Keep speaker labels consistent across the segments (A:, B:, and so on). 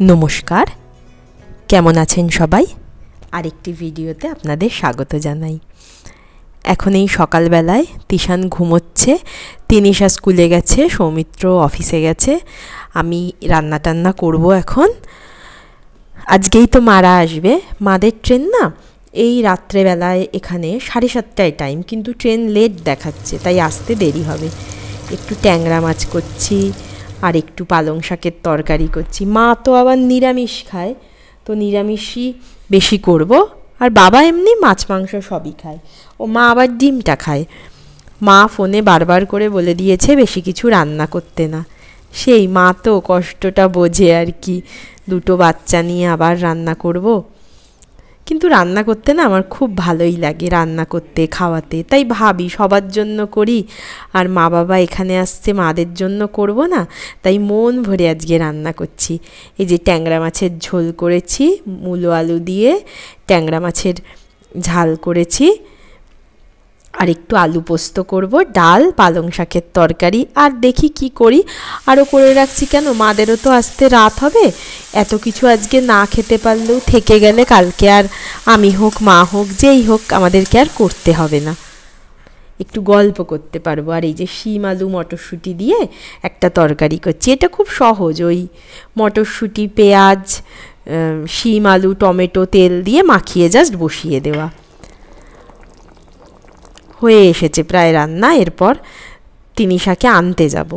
A: নমস্কার, কেমন আছেন সবাই? আরেকটি ভিডিওতে আপনাদের স্বাগত জানাই। এখন এই সকালবেলায় তিশান ঘুমোচ্ছে, তিনিশা স্কুলে গেছে, সৌমিত্র অফিসে গেছে। আমি রান্না টান্না করব এখন। আজকেই তো মারা আসবে। মাদের ট্রেন না এই রাত্রেবেলায়, এখানে 7:30টায় টাইম, কিন্তু ট্রেন লেট দেখাচ্ছে, তাই আসতে দেরি হবে। একটু ট্যাংরা মাছ করছি আর একটু পালং শাকের তরকারি করছি। মা তো আবার নিরামিষ খায়, তো নিরামিষই বেশি করব। আর বাবা এমনি মাছ মাংস সবই খায়, ও মা আবার ডিমটা খায়। মা ফোনে বারবার করে বলে দিয়েছে বেশি কিছু রান্না করতে না। সেই মা তো কষ্টটা বোঝে আর কি, দুটো বাচ্চা নিয়ে আবার রান্না করব। কিন্তু রান্না করতে না আমার খুব ভালোই লাগে, রান্না করতে খাওয়াতে, তাই ভাবি সবার জন্য করি। আর মা বাবা এখানে আসছে, মাদের জন্য করব না, তাই মন ভরে আজকে রান্না করছি। এই যে ট্যাংরা মাছের ঝোল করেছি, মূলো আলু দিয়ে ট্যাংরা মাছের ঝাল করেছি, আর একটু আলু পোস্ত করব, ডাল, পালং শাকের তরকারি, আর দেখি কি করি। আরও করে রাখছি, কেন মাদেরও তো আসতে রাত হবে। এত কিছু আজকে না খেতে পারলেও থেকে গেলে কালকে আর আমি হোক মা হোক যেই হোক আমাদেরকে আর করতে হবে না, একটু গল্প করতে পারবো। আর এই যে শিম আলু মটরশুঁটি দিয়ে একটা তরকারি করছি, এটা খুব সহজ। ওই মটরশুঁটি, পেঁয়াজ, শিম আলু, টমেটো, তেল দিয়ে মাখিয়ে জাস্ট বসিয়ে দেওয়া। হয়ে এসেছে প্রায় রান্না, এরপর তিনিশাকে আনতে যাব।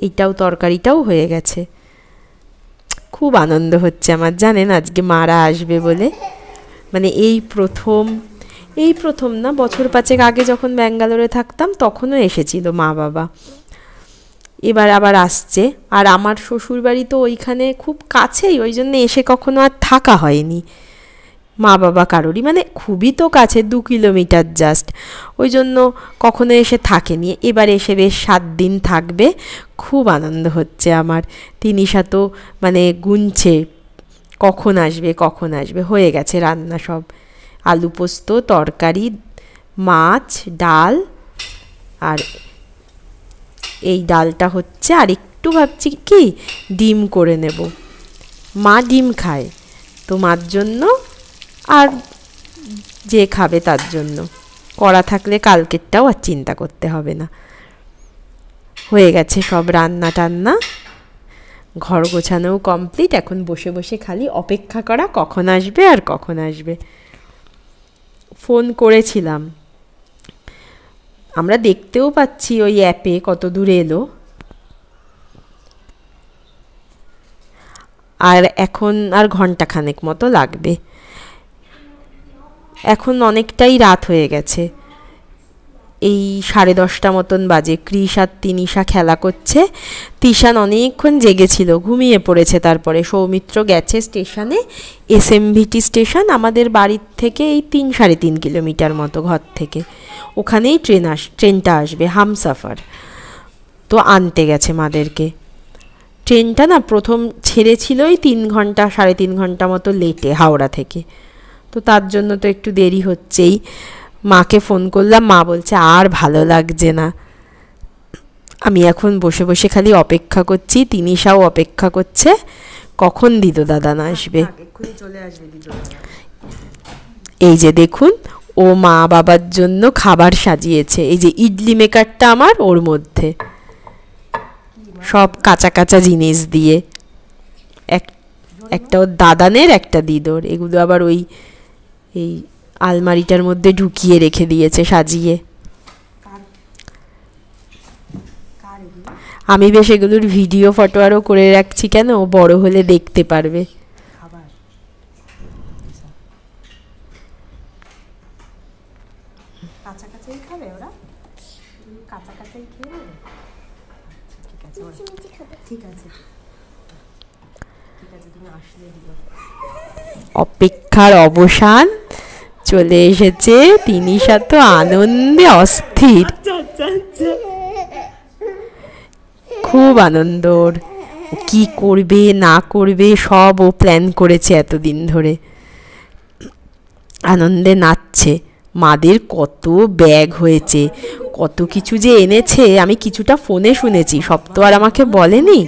A: এইটাও তরকারিটাও হয়ে গেছে। খুব আনন্দ হচ্ছে আমার, জানেন, আজকে মারা আসবে বলে। মানে এই প্রথম না, বছর 5 আগে যখন ব্যাঙ্গালোরে থাকতাম তখনও এসেছিল মা বাবা, এবার আবার আসছে। আর আমার শ্বশুরবাড়ি তো ওইখানে খুব কাছেই, ওই জন্য এসে কখনো আর থাকা হয়নি মা বাবা কারোরই, মানে খুবই তো কাছে, 2 কিলোমিটার জাস্ট, ওই জন্য কখনো এসে থাকেনি। এবার এসে বেশ 7 দিন থাকবে। খুব আনন্দ হচ্ছে আমার। তিনিশা তো মানে গুনছে কখন আসবে। হয়ে গেছে রান্না সব, আলু পোস্ত, তরকারি, মাছ, ডাল, আর এই ডালটা হচ্ছে। আর একটু ভাবছি কি ডিম করে নেব, মা ডিম খায় তো, মার জন্য আর যে খাবে তার জন্য করা থাকলে কালকেরটাও আর চিন্তা করতে হবে না। হয়ে গেছে সব রান্না টান্না, ঘর গোছানোও কমপ্লিট। এখন বসে বসে খালি অপেক্ষা করা কখন আসবে আর কখন আসবে। ফোন করেছিলাম, আমরা দেখতেও পাচ্ছি ওই অ্যাপে কত দূর এলো। আর এখন আর ঘন্টাখানেক মতো লাগবে। এখন অনেকটাই রাত হয়ে গেছে, এই 10:30 মতন বাজে। ক্রিস আর তিনিশা খেলা করছে, তিশান অনেকক্ষণ জেগেছিল, ঘুমিয়ে পড়েছে। তারপরে সৌমিত্র গেছে স্টেশনে, এসএমভিটি স্টেশন আমাদের বাড়ির থেকে এই 3-3.5 কিলোমিটার মতো ঘর থেকে, ওখানেই ট্রেনটা আসবে, হামসাফার। তো আনতে গেছে মাদেরকে। ট্রেনটা না প্রথম ছেড়েছিলই 3-3.5 ঘন্টা মতো লেটে হাওড়া থেকে, তো তার জন্য তো একটু দেরি হচ্ছেই। মাকে ফোন করলাম, মা বলছে আর ভালো লাগছে না। আমি এখন বসে বসে খালি অপেক্ষা করছি, তিনিশাও অপেক্ষা করছে কখন দিদো দাদা না আসবে। এই যে দেখুন, ও মা বাবার জন্য খাবার সাজিয়েছে। এই যে ইডলি মেকারটা আমার, ওর মধ্যে সব কাঁচা কাঁচা জিনিস দিয়ে, একটা ওর দাদানের, একটা দিদোর। এগুলো আবার ওই এই আলমারিটার মধ্যে ঢুকিয়ে রেখে দিয়েছে সাজিয়ে। আমি বেশ এগুলোর ভিডিও ফটো আরও করে রাখছি, কেন ও বড় হলে দেখতে পারবে। অপেক্ষার অবসান, চলে এসেছে। তিনিশা তো আনন্দে অস্থির, খুব আনন্দ। ওর কি করবে না করবে সব ও প্ল্যান করেছে এতদিন ধরে, আনন্দে নাচছে। মাদের কত ব্যাগ হয়েছে, কত কিছু যে এনেছে, আমি কিছুটা ফোনে শুনেছি, সব তো আর আমাকে বলেনি।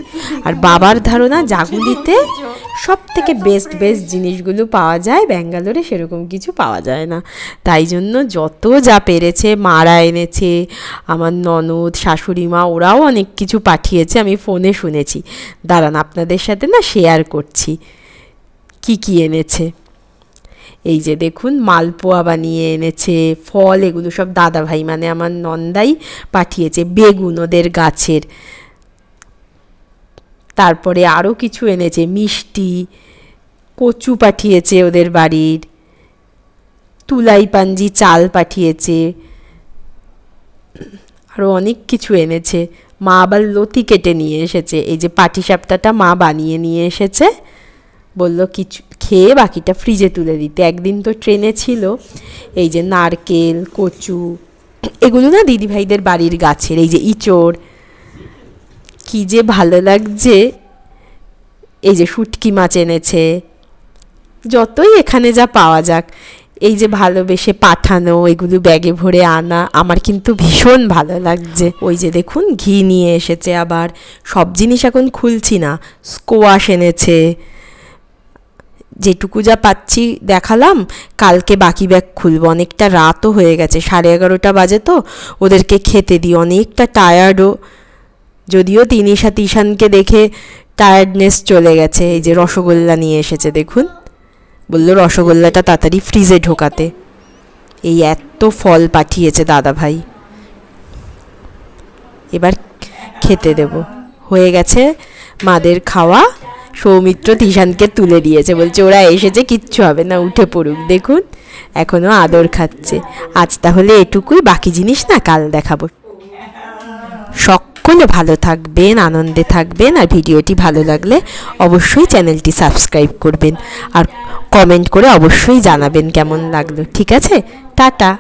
A: আর বাবার ধারণা জাগুলিতে সব থেকে বেস্ট জিনিসগুলো পাওয়া যায়, ব্যাঙ্গালোরে সেরকম কিছু পাওয়া যায় না। তাই জন্য যত যা পেরেছে মারা এনেছে, আমার ননদ শাশুড়ি মা ওরাও অনেক কিছু পাঠিয়েছে, আমি ফোনে শুনেছি। দাঁড়ান আপনাদের সাথে না শেয়ার করছি কি কি এনেছে। এই যে দেখুন মালপোয়া বানিয়ে এনেছে, ফল এগুলো সব দাদা ভাই মানে আমার নন্দাই পাঠিয়েছে, বেগুন ওদের গাছের। তারপরে আরও কিছু এনেছে, মিষ্টি, কচু পাঠিয়েছে ওদের বাড়ির, তুলাই পাঞ্জি চাল পাঠিয়েছে, আরও অনেক কিছু এনেছে। মা আবার লতি কেটে নিয়ে এসেছে, এই যে পাটিসাপটাটা মা বানিয়ে নিয়ে এসেছে, বললো কিছু খেয়ে বাকিটা ফ্রিজে তুলে দিতে, একদিন তো ট্রেনে ছিল। এই যে নারকেল, কচু, এগুলো না দিদিভাইদের বাড়ির গাছের। এই যে ইঁচড়, কি যে ভালো লাগছে। এই যে শুটকি মাছ এনেছে, যতই এখানে যা পাওয়া যাক। এই যে ভালোবেসে পাঠানো, এগুলো ব্যাগে ভরে আনা, আমার কিন্তু ভীষণ ভালো লাগছে। ওই যে দেখুন ঘি নিয়ে এসেছে আবার, সব জিনিস এখন খুলছি না। স্কোয়াশ এনেছে, যেটুকু যা পাচ্ছি দেখালাম, কালকে বাকি ব্যাগ খুলবো। অনেকটা রাতও হয়ে গেছে, 11:30 বাজে তো, ওদেরকে খেতে দিই, অনেকটা টায়ার্ডও, যদিও তিশানকে দেখে টায়ার্ডনেস চলে গেছে। এই যে রসগোল্লা নিয়ে এসেছে দেখুন, বললো রসগোল্লাটা তাড়াতাড়ি ফ্রিজে ঢোকাতে। এই এত ফল পাঠিয়েছে দাদা ভাই, এবার খেতে দেব। হয়ে গেছে মাদের খাওয়া, সৌমিত্র তিশানকে তুলে দিয়েছে, বলছে ওরা এসেছে কিচ্ছু হবে না, উঠে পড়ুক। দেখুন এখনও আদর খাচ্ছে। আজ তাহলে এটুকুই, বাকি জিনিস না কাল দেখাবো। সকলে ভালো থাকবেন, আনন্দে থাকবেন, আর ভিডিওটি ভালো লাগলে অবশ্যই চ্যানেলটি সাবস্ক্রাইব করবেন, আর কমেন্ট করে অবশ্যই জানাবেন কেমন লাগলো। ঠিক আছে, টাটা।